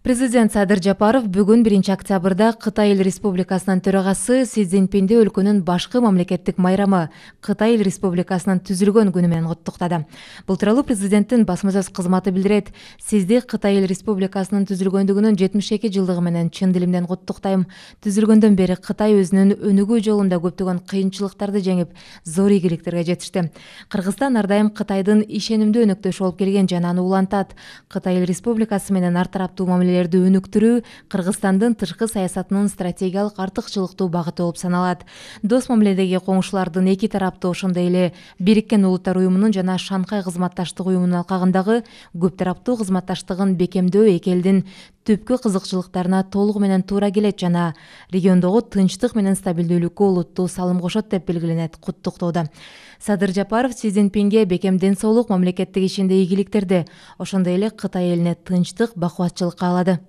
Президент Садыр Жапаров бүгүн 1-октябрда Кытай Эл Республикасынын төрагасы Си Цзиньпинди өлкөнүн башкы мамлекеттик майрамы Кытай Эл Республикасынын түзүлгөн күнү менен куттуктады. Бул тууралуу президенттин басма сөз кызматы билдирет. Сизди Кытай Эл Республикасынын түзүлгөндүгүнүн 72 жылдыгы менен чын дилимден куттуктайм. Түзүлгөндөн бери Кытай өзүнүн өнүгүү жолунда көптөгөн кыйынчылыктарды жеңип, зор ийгиликтерге жетишти. Кыргызстан ар дайым Кытайдын ишенимдүү өнөктөшү болуп келген жана аны улантат. Кытай Эл Республикасы менен ар тараптуу өнүктүрүү Кыргызстандын тышкы саясатынын стратегиялык артыкчылыктуу багыты болуп саналат. Дос мамиледеги коңшулардын эки тараптуу ошондой эле Бириккен Улуттар уюмунун жана Шанхай кызматташтык уюмунун алкагындагы көп тараптуу кызматташтыгын бекемдөө эки элдин түпкү кызыкчылыктарына толугу менен туура келет жана региондогу тынчтык менен стабилдүүлүккө олуттуу салым кошот деп белгиленет куттуктоодо. Садыр Жапаров Си Цзиньпинге бекем ден соолук, мамлекеттик ишинде ийгиликтерди, ошондой эле Кытай элине тынчтык, бакубатчылык каалады.